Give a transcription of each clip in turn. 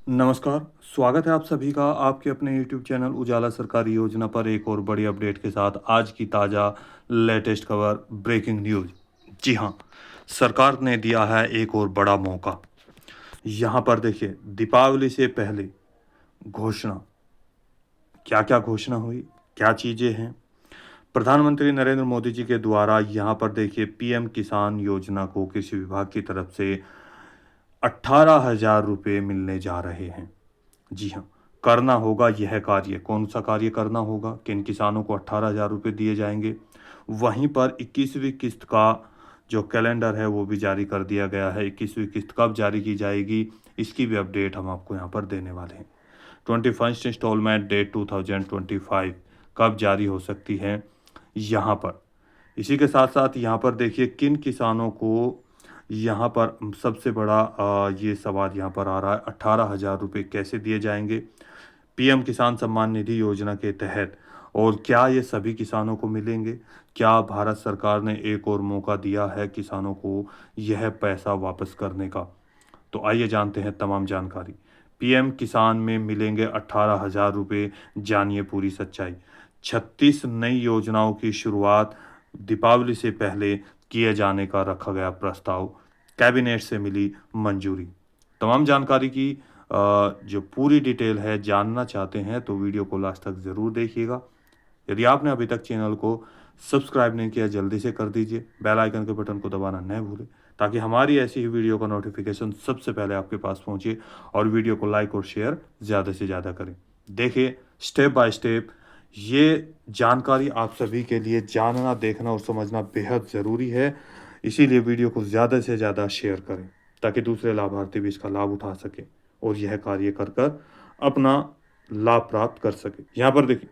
नमस्कार, स्वागत है आप सभी का आपके अपने यूट्यूब चैनल उजाला सरकारी योजना पर एक और बड़ी अपडेट के साथ। आज की ताज़ा लेटेस्ट खबर, ब्रेकिंग न्यूज़। जी हाँ, सरकार ने दिया है एक और बड़ा मौका। यहाँ पर देखिए, दीपावली से पहले घोषणा, क्या-क्या घोषणा हुई, क्या चीज़ें हैं। प्रधानमंत्री नरेंद्र मोदी जी के द्वारा यहाँ पर देखिए पीएम किसान योजना को कृषि विभाग की तरफ से 18,000 रुपये मिलने जा रहे हैं। जी हाँ, करना होगा यह कार्य। कौन-सा कार्य करना होगा? किन किसानों को 18,000 रुपये दिए जाएँगे। वहीं पर 21वीं किस्त का जो कैलेंडर है वो भी जारी कर दिया गया है। 21वीं किस्त कब जारी की जाएगी, इसकी भी अपडेट हम आपको यहाँ पर देने वाले हैं। 21st इंस्टॉलमेंट डेट 2025 कब जारी हो सकती है, यहाँ पर। इसी के साथ-साथ यहाँ पर देखिए किन किसानों को यहाँ पर सबसे बड़ा ये सवाल यहाँ पर आ रहा है, 18,000 रुपये कैसे दिए जाएँगे? पीएम किसान सम्मान निधि योजना के तहत, और क्या ये सभी किसानों को मिलेंगे? क्या भारत सरकार ने एक और मौका दिया है किसानों को यह पैसा वापस करने का? तो आइए जानते हैं तमाम जानकारी। पीएम किसान में मिलेंगे 18,000 रुपये, जानिए पूरी सच्चाई। 36 नई योजनाओं की शुरुआत दीपावली से पहले किए जाने का रखा गया प्रस्ताव, कैबिनेट से मिली मंजूरी। तमाम जानकारी की जो पूरी डिटेल है जानना चाहते हैं तो वीडियो को लास्ट तक ज़रूर देखिएगा। यदि आपने अभी तक चैनल को सब्सक्राइब नहीं किया, जल्दी से कर दीजिए। बेल आइकन के बटन को दबाना न भूलें, ताकि हमारी ऐसी ही वीडियो का नोटिफिकेशन सबसे पहले आपके पास पहुंचे। और वीडियो को लाइक और शेयर ज़्यादा से ज़्यादा करें। देखिए, स्टेप बाय स्टेप ये जानकारी आप सभी के लिए जानना, देखना और समझना बेहद ज़रूरी है। इसीलिए वीडियो को ज़्यादा से ज़्यादा शेयर करें, ताकि दूसरे लाभार्थी भी इसका लाभ उठा सकें और यह कार्य कर कर अपना लाभ प्राप्त कर सकें। यहाँ पर देखिए,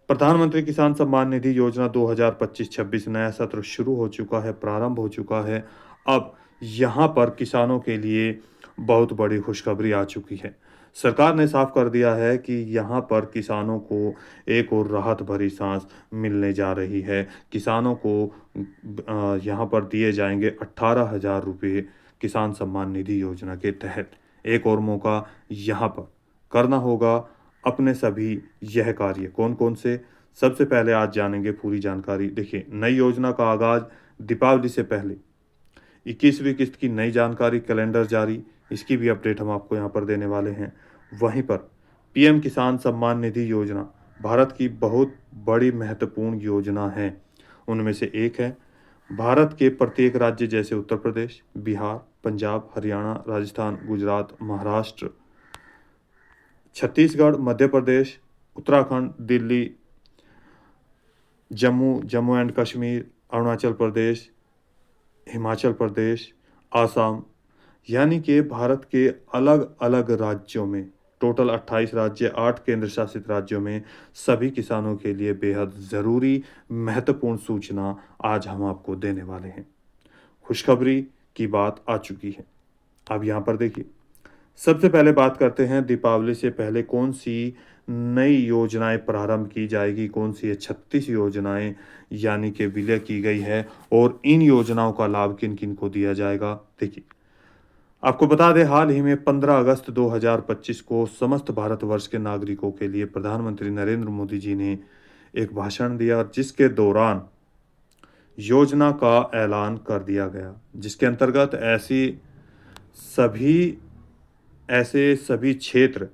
प्रधानमंत्री किसान सम्मान निधि योजना 2025-26 नया सत्र शुरू हो चुका है, प्रारंभ हो चुका है। अब यहाँ पर किसानों के लिए बहुत बड़ी खुशखबरी आ चुकी है। सरकार ने साफ कर दिया है कि यहाँ पर किसानों को एक और राहत भरी सांस मिलने जा रही है। किसानों को यहाँ पर दिए जाएंगे 18,000 रुपये किसान सम्मान निधि योजना के तहत। एक और मौका यहाँ पर करना होगा अपने सभी यह कार्य। कौन-कौन से? सबसे पहले आज जानेंगे पूरी जानकारी। देखिए, नई योजना का आगाज़ दीपावली से पहले। 21वीं किस्त की नई जानकारी, कैलेंडर जारी, इसकी भी अपडेट हम आपको यहाँ पर देने वाले हैं। वहीं पर पीएम किसान सम्मान निधि योजना भारत की बहुत बड़ी महत्वपूर्ण योजना है। उनमें से एक है। भारत के प्रत्येक राज्य जैसे उत्तर प्रदेश, बिहार, पंजाब, हरियाणा, राजस्थान, गुजरात, महाराष्ट्र, छत्तीसगढ़, मध्य प्रदेश, उत्तराखंड, दिल्ली, जम्मू एंड कश्मीर, अरुणाचल प्रदेश, हिमाचल प्रदेश, आसाम, यानी कि भारत के अलग-अलग राज्यों में टोटल 28 राज्य, 8 केंद्र शासित राज्यों में सभी किसानों के लिए बेहद ज़रूरी, महत्वपूर्ण सूचना आज हम आपको देने वाले हैं। खुशखबरी की बात आ चुकी है। अब यहाँ पर देखिए, सबसे पहले बात करते हैं दीपावली से पहले कौन-सी नई योजनाएँ प्रारंभ की जाएगी, कौन-सी ये 36 योजनाएँ यानी कि विलय की गई है, और इन योजनाओं का लाभ किन-किन को दिया जाएगा। देखिए, आपको बता दें हाल ही में 15 अगस्त 2025 को समस्त भारतवर्ष के नागरिकों के लिए प्रधानमंत्री नरेंद्र मोदी जी ने एक भाषण दिया, जिसके दौरान योजना का ऐलान कर दिया गया, जिसके अंतर्गत सभी ऐसे सभी क्षेत्र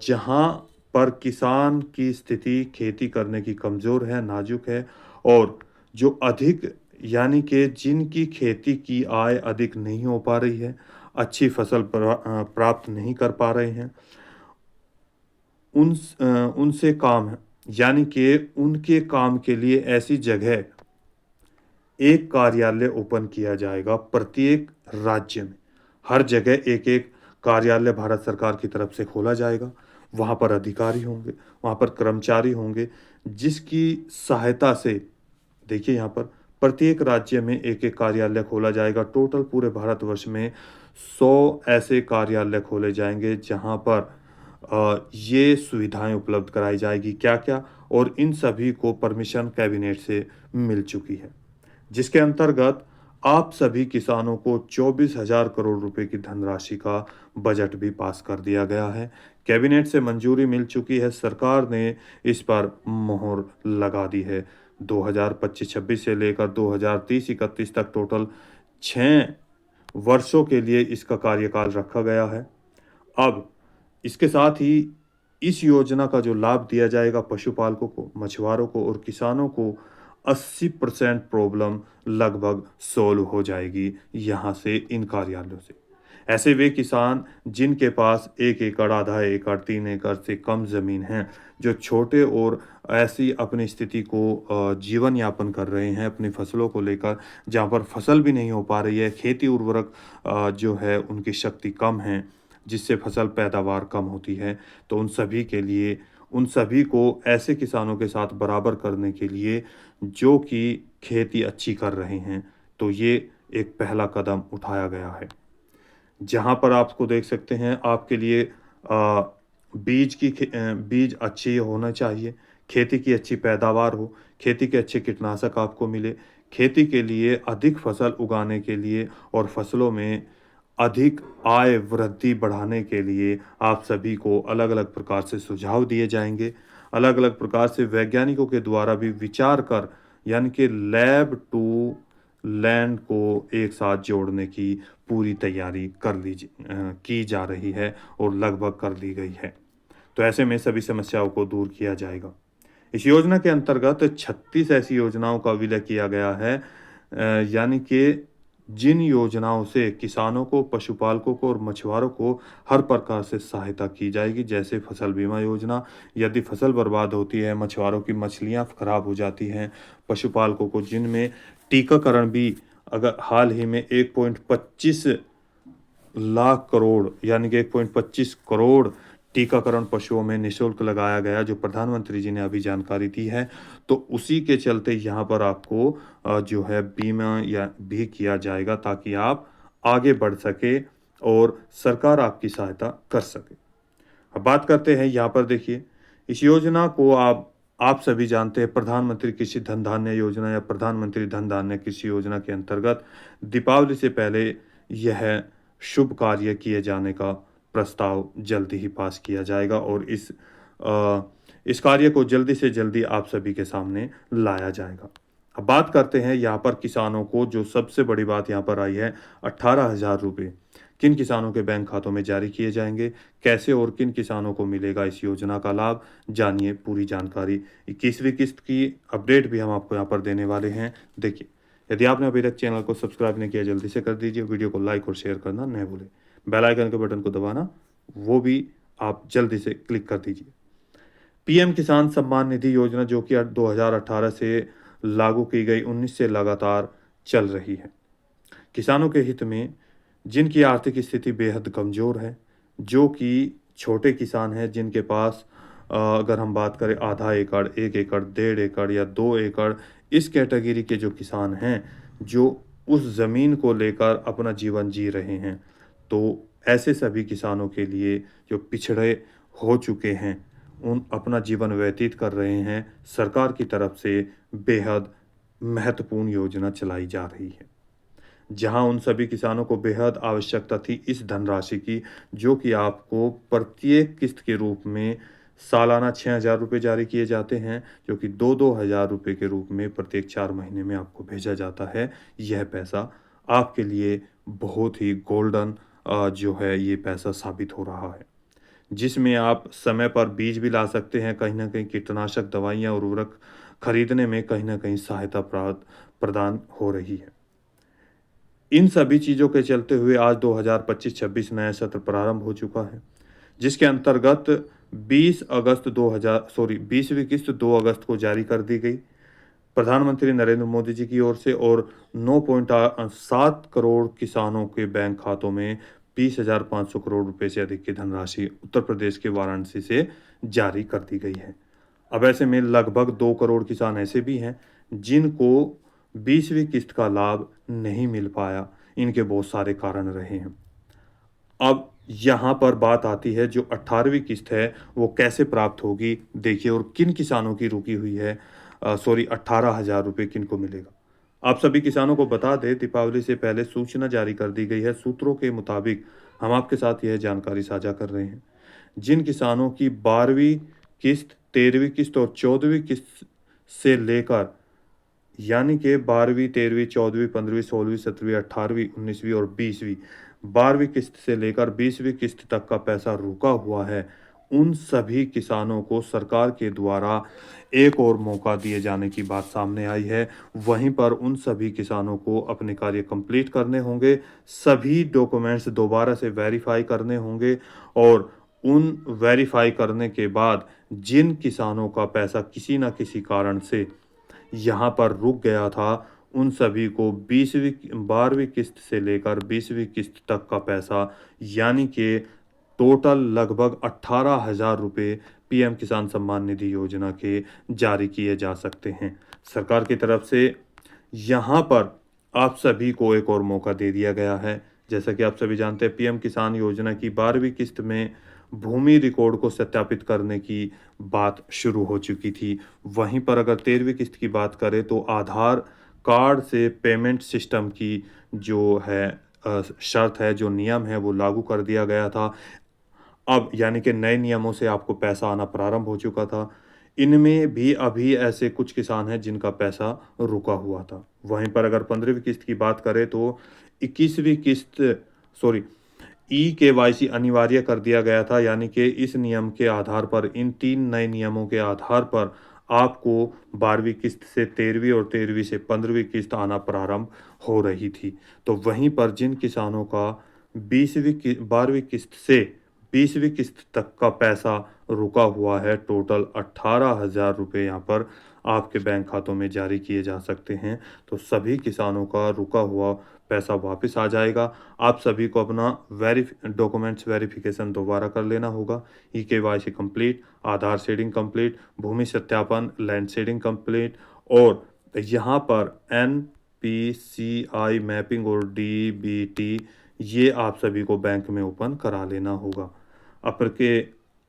जहाँ पर किसान की स्थिति खेती करने की कमज़ोर है, नाज़ुक है, और जो अधिक यानी कि जिनकी खेती की आय अधिक नहीं हो पा रही है, अच्छी फसल प्राप्त नहीं कर पा रहे हैं, उनसे काम है, यानी कि उनके काम के लिए ऐसी जगह एक कार्यालय ओपन किया जाएगा प्रत्येक राज्य में। हर जगह एक-एक कार्यालय भारत सरकार की तरफ से खोला जाएगा। वहाँ पर अधिकारी होंगे, वहाँ पर कर्मचारी होंगे, जिसकी सहायता से देखिए यहाँ पर प्रत्येक राज्य में एक-एक कार्यालय खोला जाएगा। टोटल पूरे भारतवर्ष में 100 ऐसे कार्यालय खोले जाएँगे जहाँ पर ये सुविधाएँ उपलब्ध कराई जाएगी। क्या-क्या? और इन सभी को परमिशन कैबिनेट से मिल चुकी है। जिसके अंतर्गत आप सभी किसानों को 24,000 करोड़ रुपए की धनराशि का बजट भी पास कर दिया गया है। कैबिनेट से मंजूरी मिल चुकी है, सरकार ने इस पर मोहर लगा दी है। 2025-26 से लेकर 2030-31 तक टोटल 6 वर्षों के लिए इसका कार्यकाल रखा गया है। अब इसके साथ ही इस योजना का जो लाभ दिया जाएगा पशुपालकों को, मछुआरों को और किसानों को 80% प्रॉब्लम लगभग सॉल्व हो जाएगी यहाँ से, इन कार्यालयों से। ऐसे वे किसान जिनके पास 1 एकड़, आधा एकड़, 3 एकड़ से कम ज़मीन है, जो छोटे और ऐसी अपनी स्थिति को जीवन यापन कर रहे हैं अपनी फसलों को लेकर, जहाँ पर फसल भी नहीं हो पा रही है, खेती उर्वरक जो है उनकी शक्ति कम है, जिससे फसल पैदावार कम होती है। तो उन सभी के लिए, उन सभी को ऐसे किसानों के साथ बराबर करने के लिए जो कि खेती अच्छी कर रहे हैं, तो ये एक पहला कदम उठाया गया है। जहाँ पर आपको देख सकते हैं आपके लिए बीज अच्छी होना चाहिए, खेती की अच्छी पैदावार हो, खेती के अच्छे कीटनाशक आपको मिले, खेती के लिए अधिक फसल उगाने के लिए और फसलों में अधिक आय वृद्धि बढ़ाने के लिए आप सभी को अलग-अलग प्रकार से सुझाव दिए जाएँगे। अलग-अलग प्रकार से वैज्ञानिकों के द्वारा भी विचार कर, यानी कि लैब टू लैंड को एक साथ जोड़ने की पूरी तैयारी की जा रही है और लगभग कर ली गई है। तो ऐसे में सभी समस्याओं को दूर किया जाएगा। इस योजना के अंतर्गत 36 ऐसी योजनाओं का विलय किया गया है, यानी कि जिन योजनाओं से किसानों को, पशुपालकों को और मछुआरों को हर प्रकार से सहायता की जाएगी। जैसे फसल बीमा योजना, यदि फसल बर्बाद होती है, मछुआरों की मछलियाँ खराब हो जाती हैं, पशुपालकों को जिनमें टीकाकरण भी अगर हाल ही में 1.25 लाख करोड़, यानी कि 1.25 करोड़ टीकाकरण पशुओं में निःशुल्क लगाया गया, जो प्रधानमंत्री जी ने अभी जानकारी दी है। तो उसी के चलते यहाँ पर आपको जो है बीमा या भी किया जाएगा, ताकि आप आगे बढ़ सके और सरकार आपकी सहायता कर सके। अब बात करते हैं यहाँ पर, देखिए इस योजना को आप सभी जानते हैं, प्रधानमंत्री कृषि धन धान्य योजना या प्रधानमंत्री धन धान्य कृषि योजना के अंतर्गत दीपावली से पहले यह शुभ कार्य किए जाने का प्रस्ताव जल्दी ही पास किया जाएगा और इस कार्य को जल्दी से जल्दी आप सभी के सामने लाया जाएगा। अब बात करते हैं यहाँ पर किसानों को, जो सबसे बड़ी बात यहाँ पर आई है, 18,000 रुपये किन किसानों के बैंक खातों में जारी किए जाएंगे, कैसे और किन किसानों को मिलेगा इस योजना का लाभ, जानिए पूरी जानकारी। 21वीं किस्त की अपडेट भी हम आपको यहाँ पर देने वाले हैं। देखिए, यदि आपने अभी तक चैनल को सब्सक्राइब नहीं किया, जल्दी से कर दीजिए, वीडियो को लाइक और शेयर करना न भूलें, बेल आइकन के बटन को दबाना वो भी आप जल्दी से क्लिक कर दीजिए। पीएम किसान सम्मान निधि योजना, जो कि 2018 से लागू की गई, 19 से लगातार चल रही है। किसानों के हित में, जिनकी आर्थिक स्थिति बेहद कमज़ोर है, जो कि छोटे किसान हैं, जिनके पास अगर हम बात करें आधा एकड़, 1 एकड़, 1.5 एकड़ या 2 एकड़, इस कैटेगरी के जो किसान हैं, जो उस ज़मीन को लेकर अपना जीवन जी रहे हैं, तो ऐसे सभी किसानों के लिए जो पिछड़े हो चुके हैं, उन अपना जीवन व्यतीत कर रहे हैं, सरकार की तरफ से बेहद महत्वपूर्ण योजना चलाई जा रही है। जहां उन सभी किसानों को बेहद आवश्यकता थी इस धनराशि की, जो कि आपको प्रत्येक किस्त के रूप में सालाना 6,000 रुपये जारी किए जाते हैं, जो कि 2-2 हज़ार रुपये के रूप में प्रत्येक 4 महीने में आपको भेजा जाता है। यह पैसा आपके लिए बहुत ही गोल्डन जो है ये पैसा साबित हो रहा है, जिसमें आप समय पर बीज भी ला सकते हैं, कहीं न कहीं कीटनाशक दवाइयाँ और उर्वरक खरीदने में कहीं न कहीं सहायता प्रदान हो रही है। इन सभी चीज़ों के चलते हुए आज 2025-26 नया सत्र प्रारंभ हो चुका है, जिसके अंतर्गत 20वीं किस्त 2 अगस्त को जारी कर दी गई प्रधानमंत्री नरेंद्र मोदी जी की ओर से, और 9.7 करोड़ किसानों के बैंक खातों में 20,500 करोड़ रुपए से अधिक की धनराशि उत्तर प्रदेश के वाराणसी से जारी कर दी गई है। अब ऐसे में लगभग 2 करोड़ किसान ऐसे भी हैं जिनको 20वीं किस्त का लाभ नहीं मिल पाया। इनके बहुत सारे कारण रहे हैं। अब यहाँ पर बात आती है, जो 18वीं किस्त है वो कैसे प्राप्त होगी, देखिए, और किन किसानों की रुकी हुई है, 18,000 रुपये किन को मिलेगा। आप सभी किसानों को बता दें, दीपावली से पहले सूचना जारी कर दी गई है। सूत्रों के मुताबिक हम आपके साथ यह जानकारी साझा कर रहे हैं। जिन किसानों की 12वीं किस्त, 13वीं किस्त और 14वीं किस्त से लेकर, यानी कि 12वीं, 13वीं, 14वीं, 15वीं, 16वीं, 17वीं, 18वीं, 19वीं और 20वीं, 12वीं किस्त से लेकर 20वीं किस्त तक का पैसा रुका हुआ है, उन सभी किसानों को सरकार के द्वारा एक और मौका दिए जाने की बात सामने आई है। वहीं पर उन सभी किसानों को अपने कार्य कंप्लीट करने होंगे, सभी डॉक्यूमेंट्स दोबारा से वेरीफाई करने होंगे और उन वेरीफाई करने के बाद जिन किसानों का पैसा किसी न किसी कारण से यहाँ पर रुक गया था, उन सभी को 12वीं किस्त से लेकर 20वीं किस्त तक का पैसा, यानी कि टोटल लगभग 18,000 रुपये पीएम किसान सम्मान निधि योजना के जारी किए जा सकते हैं। सरकार की तरफ से यहाँ पर आप सभी को एक और मौका दे दिया गया है। जैसा कि आप सभी जानते हैं, पीएम किसान योजना की 12वीं किस्त में भूमि रिकॉर्ड को सत्यापित करने की बात शुरू हो चुकी थी। वहीं पर अगर 13वीं किस्त की बात करें तो आधार कार्ड से पेमेंट सिस्टम की जो है शर्त है, जो नियम है, वो लागू कर दिया गया था। अब यानी कि नए नियमों से आपको पैसा आना प्रारंभ हो चुका था। इनमें भी अभी ऐसे कुछ किसान हैं जिनका पैसा रुका हुआ था। वहीं पर अगर 15वीं किस्त की बात करें तो 21वीं किस्त सॉरी ई-केवाईसी अनिवार्य कर दिया गया था, यानी कि इस नियम के आधार पर, इन 3 नए नियमों के आधार पर आपको 12वीं किस्त से 13वीं और 13वीं से 15वीं किस्त आना प्रारंभ हो रही थी। तो वहीं पर जिन किसानों का 12वीं किस्त से 20वीं किस्त तक का पैसा रुका हुआ है, टोटल 18,000 रुपये यहाँ पर आपके बैंक खातों में जारी किए जा सकते हैं। तो सभी किसानों का रुका हुआ पैसा वापस आ जाएगा। आप सभी को अपना डॉक्यूमेंट्स वेरिफिकेशन दोबारा कर लेना होगा। ई-केवाईसी कंप्लीट, आधार सीडिंग कंप्लीट, भूमि सत्यापन, लैंड सीडिंग कंप्लीट और यहाँ पर एनपीसीआई मैपिंग और डीबीटी, ये आप सभी को बैंक में ओपन करा लेना होगा। आपके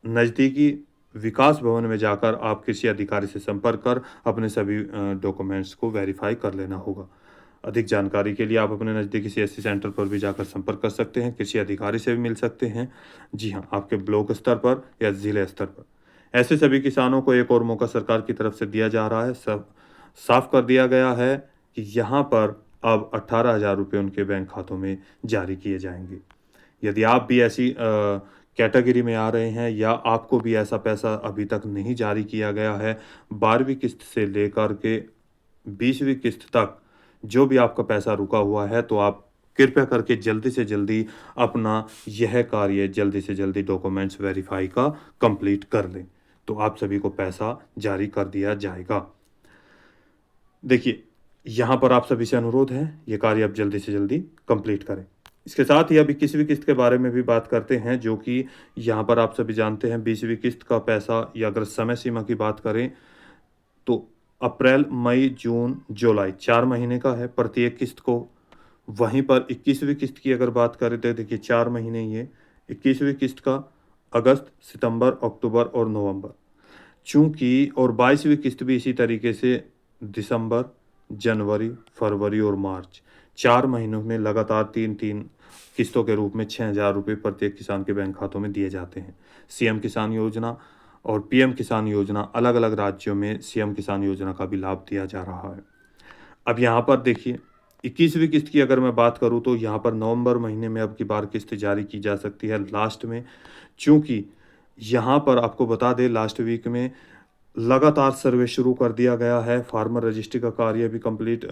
नज़दीकी विकास भवन में जाकर आप कृषि अधिकारी से संपर्क कर अपने सभी डॉक्यूमेंट्स को वेरीफाई कर लेना होगा। अधिक जानकारी के लिए आप अपने नज़दीकी सीएससी सेंटर पर भी जाकर संपर्क कर सकते हैं, कृषि अधिकारी से भी मिल सकते हैं। जी हाँ, आपके ब्लॉक स्तर पर या ज़िले स्तर पर। ऐसे सभी किसानों को एक और मौका सरकार की तरफ से दिया जा रहा है। सब साफ कर दिया गया है कि यहाँ पर अब 18,000 रुपये उनके बैंक खातों में जारी किए जाएंगे। यदि आप भी ऐसी कैटेगरी में आ रहे हैं या आपको भी ऐसा पैसा अभी तक नहीं जारी किया गया है, 12वीं किस्त से लेकर के 20वीं किस्त तक जो भी आपका पैसा रुका हुआ है, तो आप कृपया करके जल्दी से जल्दी अपना यह कार्य जल्दी से जल्दी डॉक्यूमेंट्स वेरीफाई का कंप्लीट कर लें, तो आप सभी को पैसा जारी कर दिया जाएगा। देखिए, यहाँ पर आप सभी से अनुरोध है, ये कार्य आप जल्दी से जल्दी कंप्लीट करें। इसके साथ ही अब 21वीं किस्त के बारे में भी बात करते हैं, जो कि यहाँ पर आप सभी जानते हैं 20वीं किस्त का पैसा, या अगर समय सीमा की बात करें तो अप्रैल, मई, जून, जुलाई 4 महीने का है प्रत्येक किस्त को। वहीं पर 21वीं किस्त की अगर बात करें तो देखिए 4 महीने ये 21वीं किस्त का अगस्त, सितंबर, अक्टूबर और नवंबर। चूँकि और 22वीं किस्त भी इसी तरीके से दिसंबर, जनवरी, फरवरी और मार्च 4 महीनों में लगातार 3-3 किस्तों के रूप में 6,000 रुपये प्रत्येक किसान के बैंक खातों में दिए जाते हैं। सीएम किसान योजना और पीएम किसान योजना, अलग-अलग राज्यों में सीएम किसान योजना का भी लाभ दिया जा रहा है। अब यहाँ पर देखिए 21वीं किस्त की अगर मैं बात करूँ तो यहाँ पर नवंबर महीने में अब की बार किस्त जारी की जा सकती है लास्ट में। चूँकि यहाँ पर आपको बता दें, लास्ट वीक में लगातार सर्वे शुरू कर दिया गया है। फार्मर रजिस्ट्री का कार्य भी कंप्लीट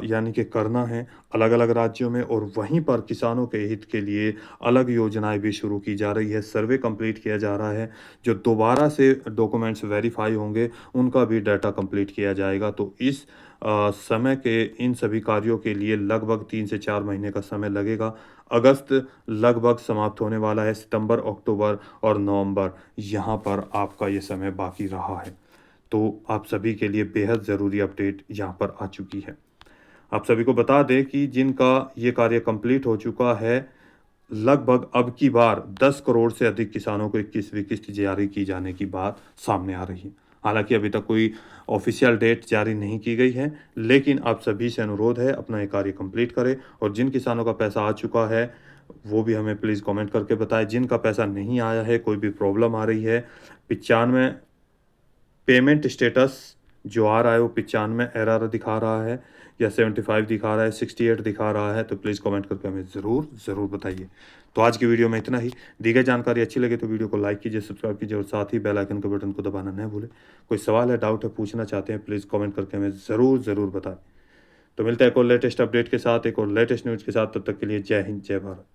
यानी कि करना है अलग-अलग राज्यों में, और वहीं पर किसानों के हित के लिए अलग योजनाएं भी शुरू की जा रही है। सर्वे कंप्लीट किया जा रहा है। जो दोबारा से डॉक्यूमेंट्स वेरीफाई होंगे, उनका भी डाटा कंप्लीट किया जाएगा। तो इस समय के इन सभी कार्यों के लिए लगभग 3 से 4 महीने का समय लगेगा। अगस्त लगभग समाप्त होने वाला है, सितंबर, अक्टूबर और नवंबर यहाँ पर आपका ये समय बाकी रहा है। तो आप सभी के लिए बेहद ज़रूरी अपडेट यहाँ पर आ चुकी है। आप सभी को बता दें कि जिनका ये कार्य कंप्लीट हो चुका है, लगभग अब की बार 10 करोड़ से अधिक किसानों को 21वीं किस्त जारी की जाने की बात सामने आ रही है। हालांकि अभी तक कोई ऑफिशियल डेट जारी नहीं की गई है, लेकिन आप सभी से अनुरोध है अपना ये कार्य कंप्लीट करें। और जिन किसानों का पैसा आ चुका है वो भी हमें प्लीज़ कमेंट करके बताएं। जिनका पैसा नहीं आया है, कोई भी प्रॉब्लम आ रही है, 95 पेमेंट स्टेटस जो आ रहा है वो 95 एरर दिखा रहा है या 75 दिखा रहा है, 68 दिखा रहा है, तो प्लीज़ कमेंट करके हमें ज़रूर बताइए। तो आज की वीडियो में इतना ही। दी गई जानकारी अच्छी लगे तो वीडियो को लाइक कीजिए, सब्सक्राइब कीजिए और साथ ही बेल आइकन के बटन को दबाना न भूलें। कोई सवाल है, डाउट है, पूछना चाहते हैं, प्लीज़ कमेंट करके हमें ज़रूर बताएं। तो मिलते हैं एक और लेटेस्ट अपडेट के साथ, एक और लेटेस्ट न्यूज़ के साथ। तब तक के लिए जय हिंद, जय भारत।